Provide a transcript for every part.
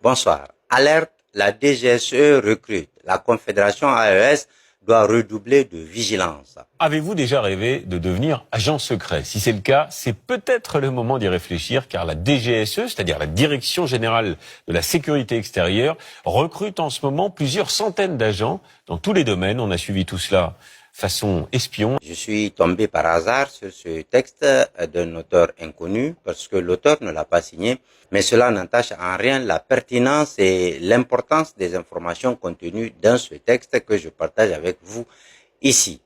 Bonsoir. Alerte, la DGSE recrute. La Confédération AES doit redoubler de vigilance. Avez-vous déjà rêvé de devenir agent secret? Si c'est le cas, c'est peut-être le moment d'y réfléchir car la DGSE, c'est-à-dire la Direction Générale de la Sécurité Extérieure, recrute en ce moment plusieurs centaines d'agents dans tous les domaines. On a suivi tout cela façon espion. Je suis tombé par hasard sur ce texte d'un auteur inconnu parce que l'auteur ne l'a pas signé, mais cela n'entache en rien la pertinence et l'importance des informations contenues dans ce texte que je partage avec vous ici.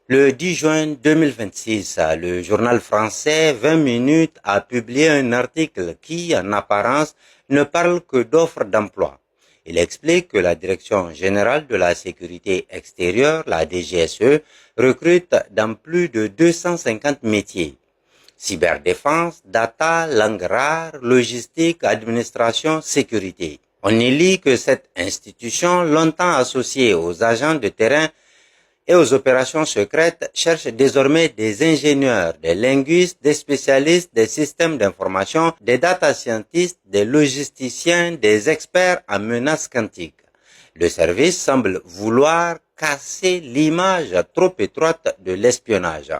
Le 10 juin 2026, le journal français 20 minutes a publié un article qui, en apparence, ne parle que d'offres d'emploi. Il explique que la Direction générale de la sécurité extérieure, la DGSE, recrute dans plus de 250 métiers. Cyberdéfense, data, langue rare, logistique, administration, sécurité. On y lit que cette institution, longtemps associée aux agents de terrain et aux opérations secrètes, cherche désormais des ingénieurs, des linguistes, des spécialistes des systèmes d'information, des data scientists, des logisticiens, des experts en menaces quantiques. Le service semble vouloir casser l'image trop étroite de l'espionnage.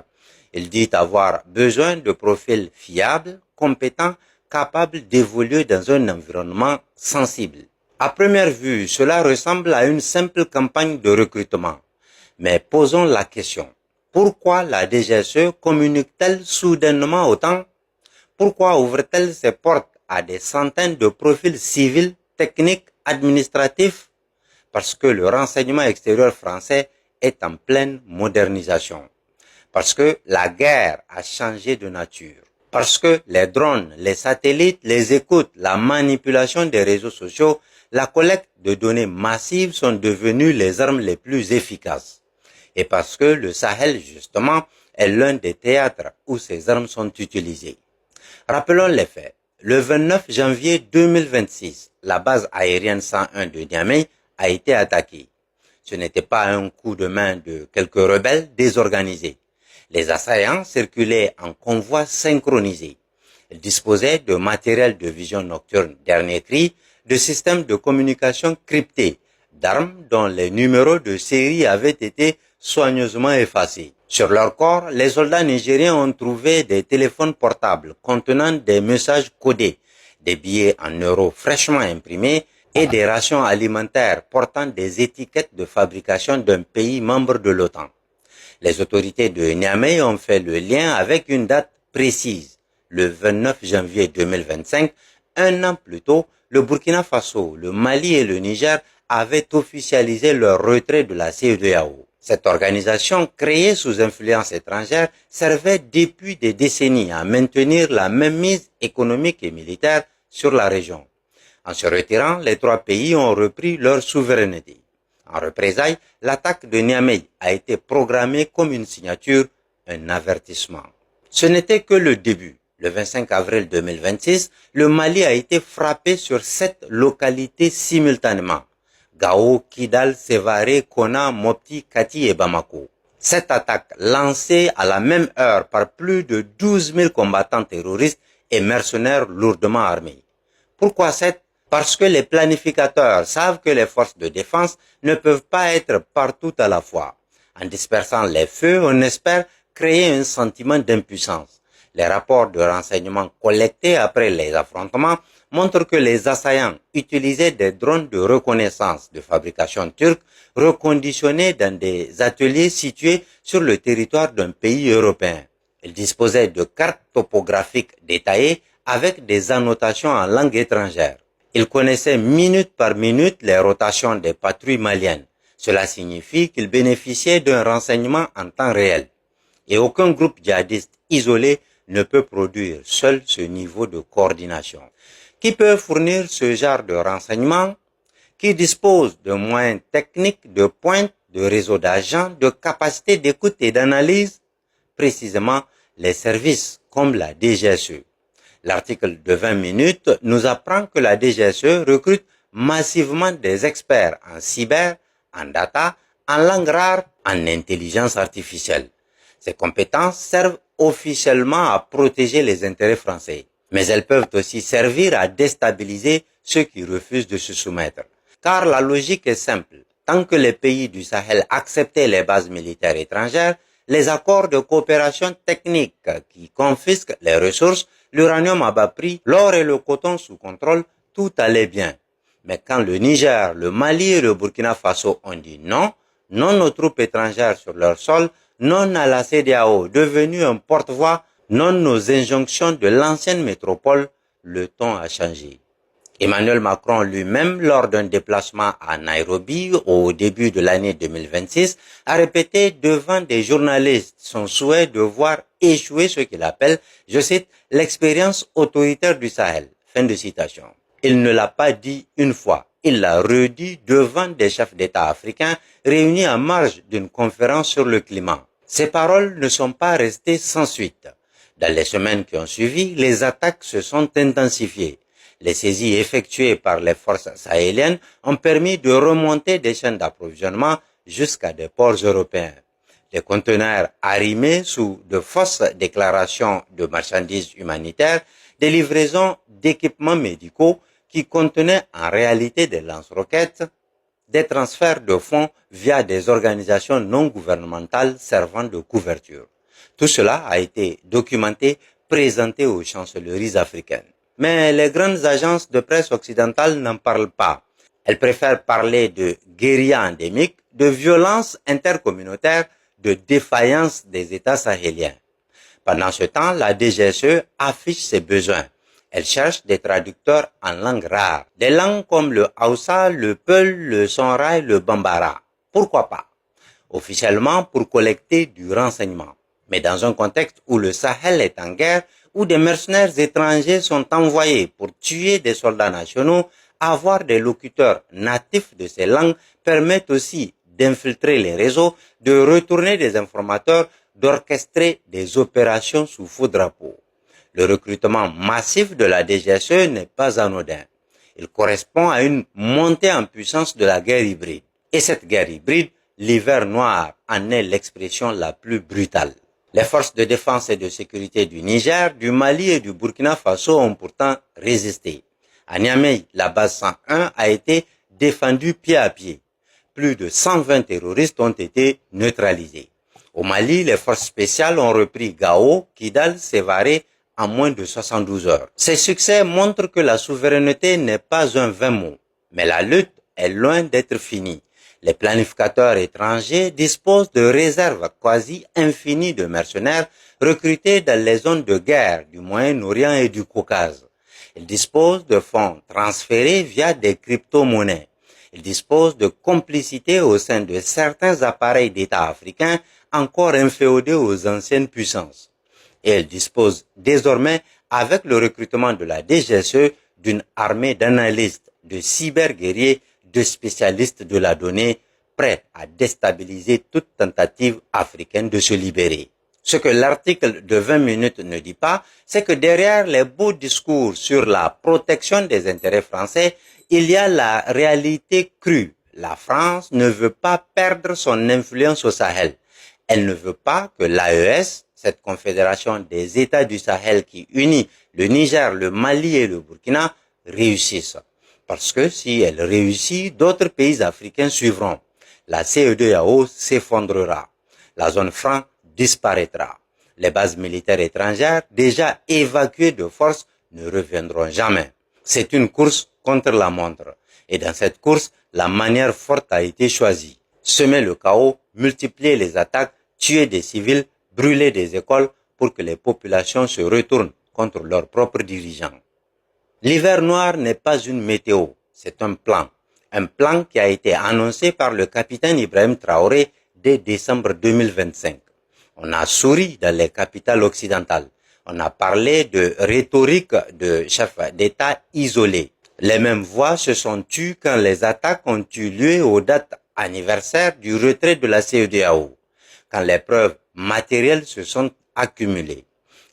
Il dit avoir besoin de profils fiables, compétents, capables d'évoluer dans un environnement sensible. À première vue, cela ressemble à une simple campagne de recrutement. Mais posons la question, pourquoi la DGSE communique-t-elle soudainement autant? Pourquoi ouvre-t-elle ses portes à des centaines de profils civils, techniques, administratifs? Parce que le renseignement extérieur français est en pleine modernisation. Parce que la guerre a changé de nature. Parce que les drones, les satellites, les écoutes, la manipulation des réseaux sociaux, la collecte de données massives sont devenues les armes les plus efficaces. Et parce que le Sahel, justement, est l'un des théâtres où ces armes sont utilisées. Rappelons les faits. Le 29 janvier 2026, la base aérienne 101 de Niamey a été attaquée. Ce n'était pas un coup de main de quelques rebelles désorganisés. Les assaillants circulaient en convoi synchronisé. Ils disposaient de matériel de vision nocturne dernier cri, de systèmes de communication cryptés, d'armes dont les numéros de série avaient été soigneusement effacés. Sur leur corps, les soldats nigériens ont trouvé des téléphones portables contenant des messages codés, des billets en euros fraîchement imprimés et des rations alimentaires portant des étiquettes de fabrication d'un pays membre de l'OTAN. Les autorités de Niamey ont fait le lien avec une date précise, le 29 janvier 2025. Un an plus tôt, le Burkina Faso, le Mali et le Niger avaient officialisé leur retrait de la CEDEAO. Cette organisation, créée sous influence étrangère, servait depuis des décennies à maintenir la mainmise économique et militaire sur la région. En se retirant, les trois pays ont repris leur souveraineté. En représailles, l'attaque de Niamey a été programmée comme une signature, un avertissement. Ce n'était que le début. Le 25 avril 2026, le Mali a été frappé sur 7 localités simultanément. Gao, Kidal, Sévaré, Kona, Mopti, Kati et Bamako. Cette attaque, lancée à la même heure par plus de 12 000 combattants terroristes et mercenaires lourdement armés. Pourquoi 7? Parce que les planificateurs savent que les forces de défense ne peuvent pas être partout à la fois. En dispersant les feux, on espère créer un sentiment d'impuissance. Les rapports de renseignement collectés après les affrontements montrent que les assaillants utilisaient des drones de reconnaissance de fabrication turque reconditionnés dans des ateliers situés sur le territoire d'un pays européen. Ils disposaient de cartes topographiques détaillées avec des annotations en langue étrangère. Ils connaissaient minute par minute les rotations des patrouilles maliennes. Cela signifie qu'ils bénéficiaient d'un renseignement en temps réel. Et aucun groupe djihadiste isolé ne peut produire seul ce niveau de coordination. Qui peut fournir ce genre de renseignements? Qui dispose de moyens techniques de pointe, de réseaux d'agents, de capacités d'écoute et d'analyse? Précisément, les services comme la DGSE. L'article de 20 minutes nous apprend que la DGSE recrute massivement des experts en cyber, en data, en langue rare, en intelligence artificielle. Ces compétences servent officiellement à protéger les intérêts français, mais elles peuvent aussi servir à déstabiliser ceux qui refusent de se soumettre. Car la logique est simple. Tant que les pays du Sahel acceptaient les bases militaires étrangères, les accords de coopération technique qui confisquent les ressources, l'uranium à bas prix, l'or et le coton sous contrôle, tout allait bien. Mais quand le Niger, le Mali et le Burkina Faso ont dit non, non aux troupes étrangères sur leur sol, non à la CEDEAO devenue un porte-voix, non aux injonctions de l'ancienne métropole, le ton a changé. Emmanuel Macron lui-même, lors d'un déplacement à Nairobi au début de l'année 2026, a répété devant des journalistes son souhait de voir échouer ce qu'il appelle, je cite, l'expérience autoritaire du Sahel. Fin de citation. Il ne l'a pas dit une fois, il l'a redit devant des chefs d'État africains réunis en marge d'une conférence sur le climat. Ces paroles ne sont pas restées sans suite. Dans les semaines qui ont suivi, les attaques se sont intensifiées. Les saisies effectuées par les forces sahéliennes ont permis de remonter des chaînes d'approvisionnement jusqu'à des ports européens. Des conteneurs arrimés sous de fausses déclarations de marchandises humanitaires, des livraisons d'équipements médicaux qui contenaient en réalité des lance-roquettes, des transferts de fonds via des organisations non gouvernementales servant de couverture. Tout cela a été documenté, présenté aux chancelleries africaines. Mais les grandes agences de presse occidentales n'en parlent pas. Elles préfèrent parler de guérilla endémique, de violence intercommunautaire, de défaillance des États sahéliens. Pendant ce temps, la DGSE affiche ses besoins. Elle cherche des traducteurs en langues rares, des langues comme le Hausa, le Peul, le Songhai, le Bambara. Pourquoi pas? Officiellement pour collecter du renseignement. Mais dans un contexte où le Sahel est en guerre, où des mercenaires étrangers sont envoyés pour tuer des soldats nationaux, avoir des locuteurs natifs de ces langues permet aussi d'infiltrer les réseaux, de retourner des informateurs, d'orchestrer des opérations sous faux drapeau. Le recrutement massif de la DGSE n'est pas anodin. Il correspond à une montée en puissance de la guerre hybride. Et cette guerre hybride, l'hiver noir en est l'expression la plus brutale. Les forces de défense et de sécurité du Niger, du Mali et du Burkina Faso ont pourtant résisté. À Niamey, la base 101 a été défendue pied à pied. Plus de 120 terroristes ont été neutralisés. Au Mali, les forces spéciales ont repris Gao, Kidal, Sévaré en moins de 72 heures. Ces succès montrent que la souveraineté n'est pas un vain mot, mais la lutte est loin d'être finie. Les planificateurs étrangers disposent de réserves quasi infinies de mercenaires recrutés dans les zones de guerre du Moyen-Orient et du Caucase. Ils disposent de fonds transférés via des crypto-monnaies. Ils disposent de complicité au sein de certains appareils d'État africains encore inféodés aux anciennes puissances. Et ils disposent désormais, avec le recrutement de la DGSE, d'une armée d'analystes, de cyberguerriers, de spécialistes de la donnée, prêts à déstabiliser toute tentative africaine de se libérer. Ce que l'article de 20 minutes ne dit pas, c'est que derrière les beaux discours sur la protection des intérêts français, il y a la réalité crue. La France ne veut pas perdre son influence au Sahel. Elle ne veut pas que l'AES, cette confédération des États du Sahel qui unit le Niger, le Mali et le Burkina, réussisse. Parce que si elle réussit, d'autres pays africains suivront. La CEDEAO s'effondrera. La zone franc disparaîtra. Les bases militaires étrangères, déjà évacuées de force, ne reviendront jamais. C'est une course contre la montre. Et dans cette course, la manière forte a été choisie. Semer le chaos, multiplier les attaques, tuer des civils, brûler des écoles pour que les populations se retournent contre leurs propres dirigeants. L'hiver noir n'est pas une météo, c'est un plan. Un plan qui a été annoncé par le capitaine Ibrahim Traoré dès décembre 2025. On a souri dans les capitales occidentales. On a parlé de rhétorique de chefs d'État isolés. Les mêmes voix se sont tues quand les attaques ont eu lieu aux dates anniversaires du retrait de la CEDEAO, quand les preuves matérielles se sont accumulées,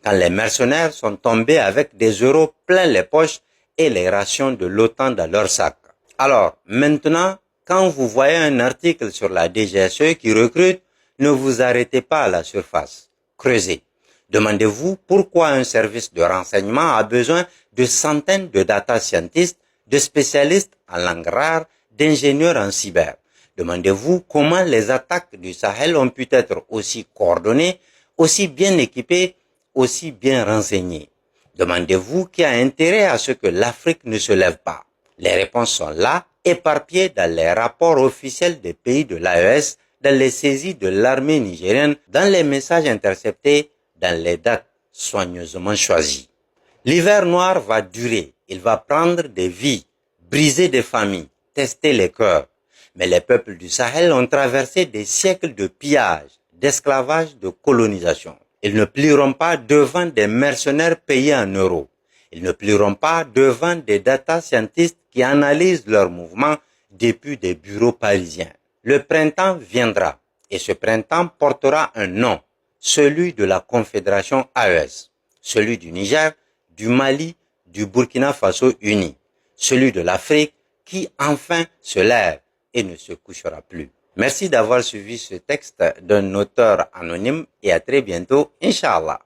quand les mercenaires sont tombés avec des euros plein les poches et les rations de l'OTAN dans leur sac. Alors, maintenant, quand vous voyez un article sur la DGSE qui recrute, ne vous arrêtez pas à la surface. Creusez. Demandez-vous pourquoi un service de renseignement a besoin de centaines de data scientists, de spécialistes en langue rare, d'ingénieurs en cyber. Demandez-vous comment les attaques du Sahel ont pu être aussi coordonnées, aussi bien équipées, aussi bien renseignées. Demandez-vous qui a intérêt à ce que l'Afrique ne se lève pas. Les réponses sont là, éparpillées dans les rapports officiels des pays de l'AES, dans les saisies de l'armée nigérienne, dans les messages interceptés, dans les dates soigneusement choisies. L'hiver noir va durer, il va prendre des vies, briser des familles, tester les cœurs. Mais les peuples du Sahel ont traversé des siècles de pillage, d'esclavage, de colonisation. Ils ne plieront pas devant des mercenaires payés en euros. Ils ne plieront pas devant des data scientists qui analysent leurs mouvements depuis des bureaux parisiens. Le printemps viendra et ce printemps portera un nom, celui de la Confédération AES, celui du Niger, du Mali, du Burkina Faso unis, celui de l'Afrique qui enfin se lève et ne se couchera plus. Merci d'avoir suivi ce texte d'un auteur anonyme et à très bientôt, Inch'Allah.